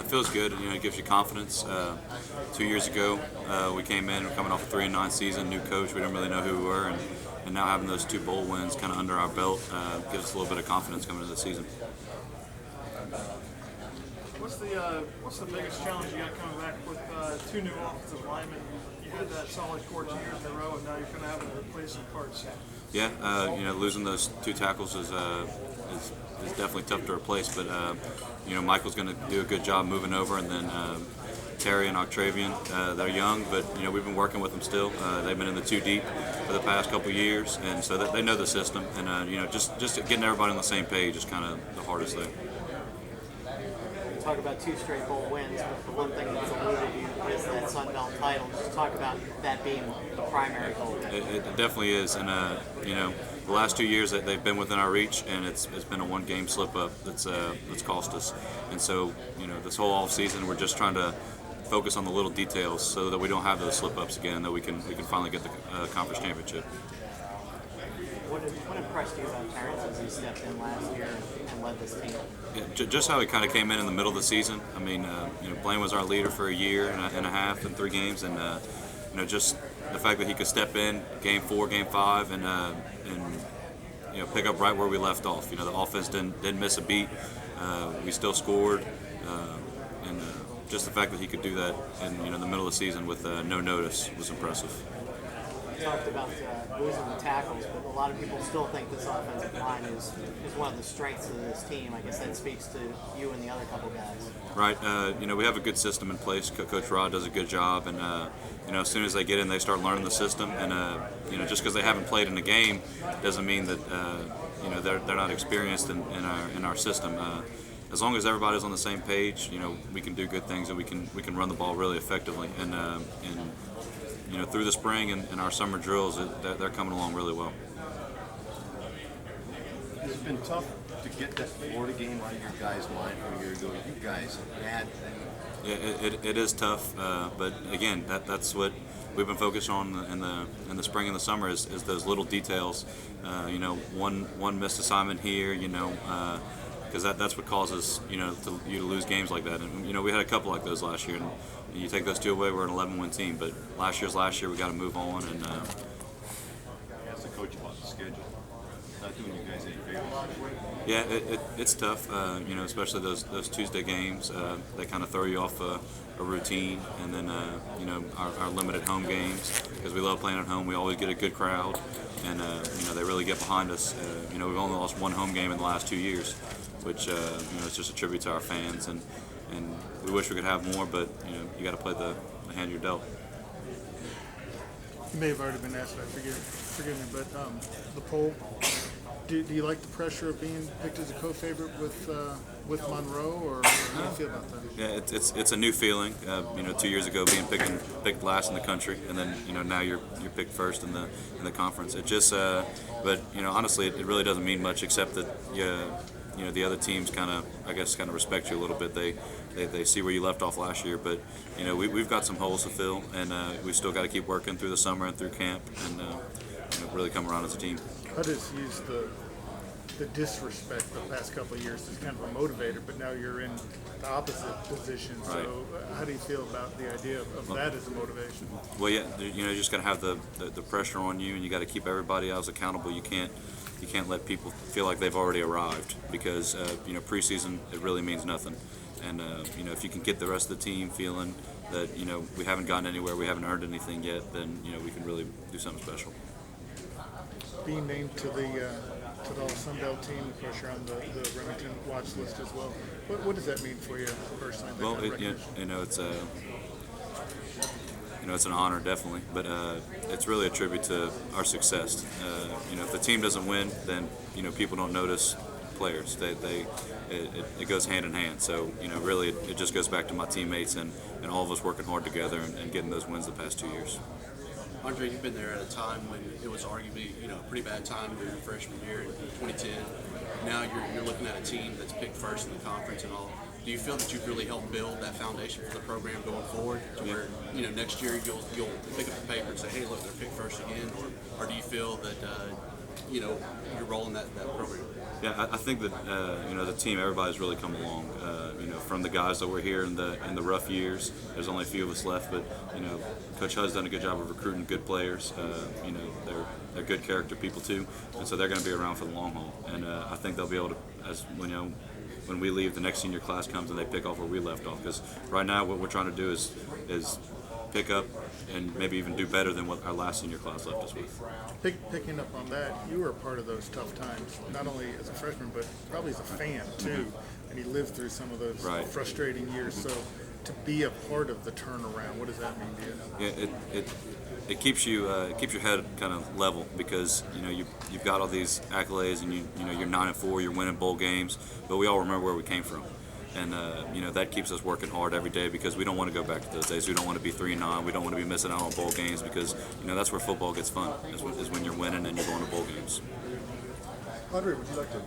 feels good. It gives you confidence. 2 years ago, we came in, we're coming off a 3-9 season, new coach. We didn't really know who we were, and now having those 2 bowl wins kind of under our belt gives us a little bit of confidence coming into the season. What's the biggest challenge you got coming back with 2 new offensive linemen? You had that solid core 2 years in a row, and now you're going to have to replace some parts. Yeah, losing those 2 tackles is definitely tough to replace. But Michael's going to do a good job moving over, and then Terry and Octavian, they're young, but we've been working with them still. They've been in the 2 deep for the past couple years, and so they know the system. And just getting everybody on the same page is kind of the hardest thing. Talk about 2 straight bowl wins, but the one thing that's eluded you is that Sun Belt title. Just talk about that being the primary goal. It definitely is, and the last 2 years that they've been within our reach, and it's been a 1-game slip up that's cost us. And so this whole off season we're just trying to focus on the little details so that we don't have those slip ups again, that we can finally get the conference championship. What impressed you about Terrence as he stepped in last year and led this team? Yeah, just how he kind of came in the middle of the season. I mean, Blaine was our leader for a year and a half and 3 games, and just the fact that he could step in game 4, game 5, and pick up right where we left off. The offense didn't miss a beat. We still scored, and just the fact that he could do that in the middle of the season with no notice was impressive. You talked about losing the tackles, but a lot of people still think this offensive line is one of the strengths of this team. I guess that speaks to you and the other couple guys. Right. We have a good system in place. Coach Rod does a good job, and as soon as they get in, they start learning the system. And just because they haven't played in a game doesn't mean that they're not experienced in our system. As long as everybody's on the same page, we can do good things, and we can run the ball really effectively. And through the spring and our summer drills, they're coming along really well. It's been tough to get that Florida game out of your guys' mind from a year ago. You guys had. Yeah, it is tough, but again, that's what we've been focused on in the spring and the summer is those little details. One missed assignment here, because that's what causes you to lose games like that. And we had a couple like those last year, and you take those 2 away, we're an 11-win team. But last year, we got to move on. And Ask the coach about the schedule. Not doing you guys any favors. Yeah, it's tough. Especially those Tuesday games. They kind of throw you off a routine, and then our limited home games, because we love playing at home. We always get a good crowd, and they really get behind us. We've only lost 1 home game in the last 2 years, which it's just a tribute to our fans, and we wish we could have more, but you got to play the hand you're dealt. You may have already been asked that. Forgive me, but the poll. Do you like the pressure of being picked as a co-favorite with Monroe, or how do you feel about that? Yeah, it's a new feeling. 2 years ago being picked last in the country, and then now you're picked first in the conference. It just but honestly, it really doesn't mean much except that the other teams kind of respect you a little bit. They see where you left off last year, but we've got some holes to fill, and we still got to keep working through the summer and through camp, and really come around as a team. Hudde's used the disrespect the past couple of years as kind of a motivator, but now you're in the opposite position. So Right. How do you feel about the idea of that as a motivation? Well, yeah, you just got to have the pressure on you, and you got to keep everybody else accountable. You can't let people feel like they've already arrived, because preseason, it really means nothing. And if you can get the rest of the team feeling that we haven't gotten anywhere, we haven't earned anything yet, then we can really do something special. Being named to the All Sun Belt team, of course you're on the Remington watch list as well. What does that mean for you personally? Well, it's an honor, definitely, but it's really a tribute to our success. If the team doesn't win, then people don't notice players. It goes hand in hand. So really, it just goes back to my teammates and all of us working hard together and getting those wins the past 2 years. Andre, you've been there at a time when it was arguably a pretty bad time during your freshman year in 2010. Now you're looking at a team that's picked first in the conference and all. Do you feel that you've really helped build that foundation for the program going forward, to where next year you'll pick up the paper and say, hey, look, they're picked first again, or do you feel that your role in that program? Yeah, I think that the team, everybody's really come along. From the guys that were here in the rough years, there's only a few of us left, but Coach Hudd's done a good job of recruiting good players. They're good character people too, and so they're going to be around for the long haul. And I think they'll be able to, when we leave, the next senior class comes and they pick off where we left off. Because right now, what we're trying to do is pick up and maybe even do better than what our last senior class left us with. Picking up on that, you were a part of those tough times, not only as a freshman, but probably as a fan too. And you lived through some of those frustrating years. So to be a part of the turnaround, what does that mean to you? Yeah, it keeps you keeps your head kind of level, because you've got all these accolades, and you're 9-4, you're winning bowl games, but we all remember where we came from. And that keeps us working hard every day, because we don't want to go back to those days. We don't want to be 3-9. We don't want to be missing out on bowl games, because that's where football gets fun. Is when you're winning and you're going to bowl games. Andre, would you like to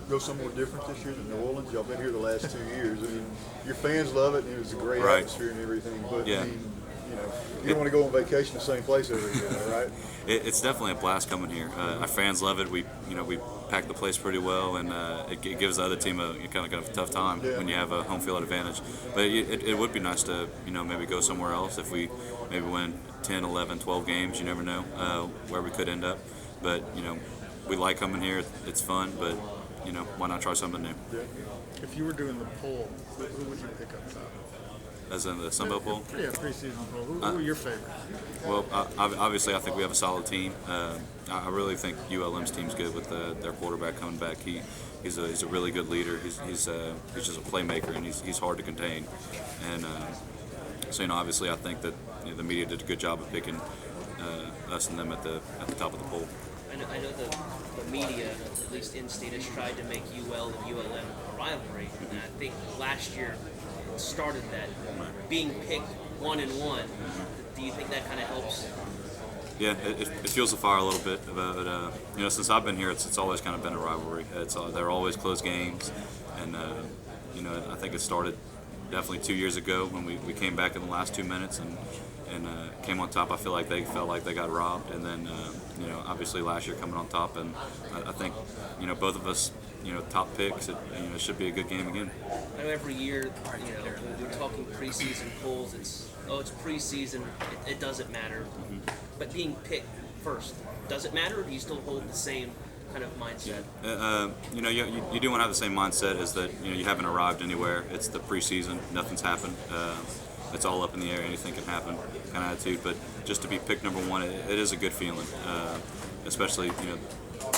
go somewhere different this year than New Orleans? Y'all been here the last 2 years. I mean, your fans love it, and it was a great atmosphere and everything. But yeah. I mean, you don't want to go on vacation the same place every year, right? It's definitely a blast coming here. Our fans love it. We pack the place pretty well, and it gives the other team a kind of a tough time when you have a home field advantage. But it would be nice to maybe go somewhere else if we maybe win 10, 11, 12 games. You never know where we could end up. But we like coming here. It's fun. But why not try something new? Yeah. If you were doing the poll, who would you pick up top? As in the Sun Belt Bowl? Yeah, preseason poll. Who are your favorites? Well, obviously, I think we have a solid team. I really think ULM's team's good with their quarterback coming back. He's a really good leader. He's just a playmaker, and he's hard to contain. And so obviously, I think that the media did a good job of picking us and them at the top of the poll. I know the media, at least in-state, has tried to make UL and ULM a rivalry, and I think last year started that. Being picked 1-1, do you think that kind of helps? Yeah, it fuels the fire a little bit. But since I've been here, it's always kind of been a rivalry. They're always close games, and I think it started definitely 2 years ago when we came back in the last 2 minutes and came on top. I feel like they felt like they got robbed, and then obviously last year coming on top, and I think both of us top picks. It should be a good game again. I know every year we're talking preseason polls. It's preseason. It doesn't matter. But being picked first, does it matter, or do you still hold the same kind of mindset? You do want to have the same mindset as that. You haven't arrived anywhere. It's the preseason. Nothing's happened. It's all up in the air. Anything can happen, kind of attitude. But just to be picked number one, it is a good feeling. Especially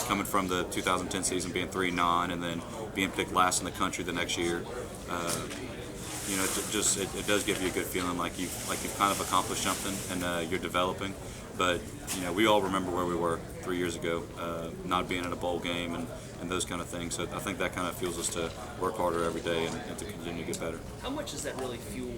coming from the 2010 season, being 3-9, and then being picked last in the country the next year. It does give you a good feeling, like you've kind of accomplished something, and you're developing. But we all remember where we were 3 years ago, not being in a bowl game and those kind of things. So I think that kind of fuels us to work harder every day and to continue to get better. How much does that really fuel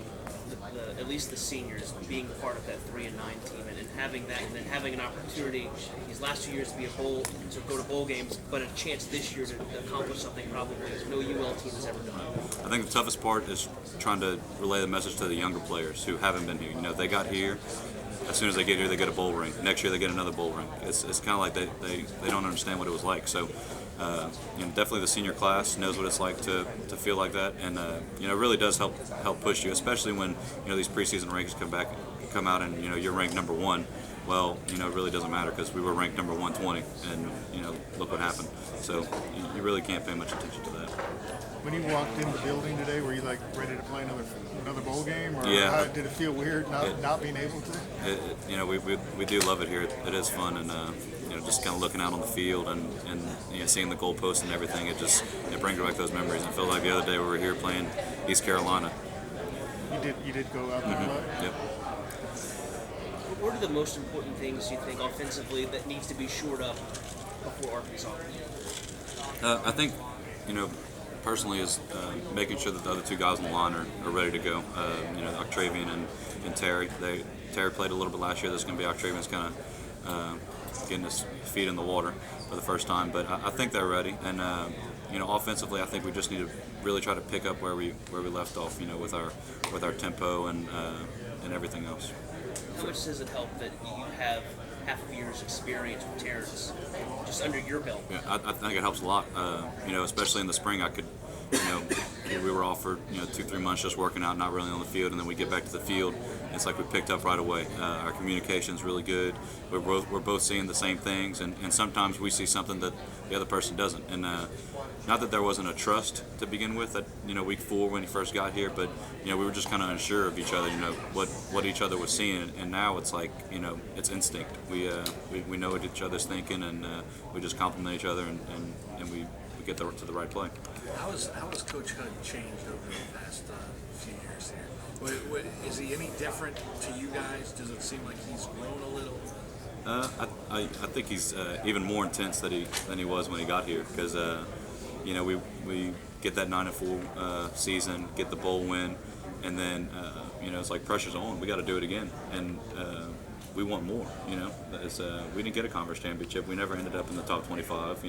at least the seniors being part of that 3-9 team and having that, and then having an opportunity these last 2 years to go to bowl games, but a chance this year to accomplish something probably no UL team has ever done? I think the toughest part is trying to relay the message to the younger players who haven't been here. They got here. As soon as they get here, they get a bowl ring. Next year, they get another bowl ring. It's kind of like they don't understand what it was like. So, definitely the senior class knows what it's like to feel like that, and it really does help push you, especially when these preseason rankings come out, and you're ranked number one. Well, it really doesn't matter, because we were ranked number 120, and look what happened. So you really can't pay much attention to that. When you walked in the building today, were you ready to play another bowl game, or did it feel weird not being able to? We do love it here. It is fun, and just kind of looking out on the field and seeing the goalposts and everything. It brings back those memories. I feel like the other day we were here playing East Carolina. You did go out there and play? Yep. What are the most important things you think offensively that needs to be shored up before Arkansas? I think personally is making sure that the other two guys on the line are ready to go. Octavian and Terry. Terry played a little bit last year. This is going to be Octavian's kind of getting his feet in the water for the first time. But I think they're ready. And offensively, I think we just need to really try to pick up where we left off. with our tempo and everything else. How much does it help that you have half a year's experience with Terrence just under your belt? Yeah, I think it helps a lot. Especially in the spring, I could, we were off for 2-3 months just working out, not really on the field, and then we get back to the field. It's like we picked up right away. Our communication's really good. We're both seeing the same things, and sometimes we see something that the other person doesn't. And not that there wasn't a trust to begin with at week 4 when he first got here, but we were just kind of unsure of each other, what each other was seeing. And now it's like it's instinct. We know what each other's thinking, and we just compliment each other, and we get to the right play. How has Coach Hunt changed over the past few years here? Is he any different to you guys? Does it seem like he's grown a little? I think he's even more intense than he was when he got here, because we get that 9-4 season, get the bowl win, and then it's like pressure's on. We got to do it again, and we want more. We didn't get a conference championship. We never ended up in the top 25.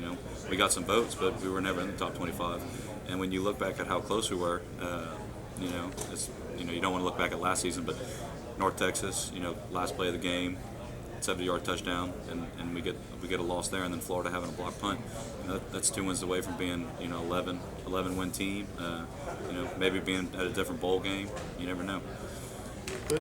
We got some votes, but we were never in the top 25. And when you look back at how close we were, you don't want to look back at last season, but North Texas, last play of the game, 70-yard touchdown, and we get a loss there, and then Florida having a block punt. That's 2 wins away from being 11 win team. Maybe being at a different bowl game. You never know.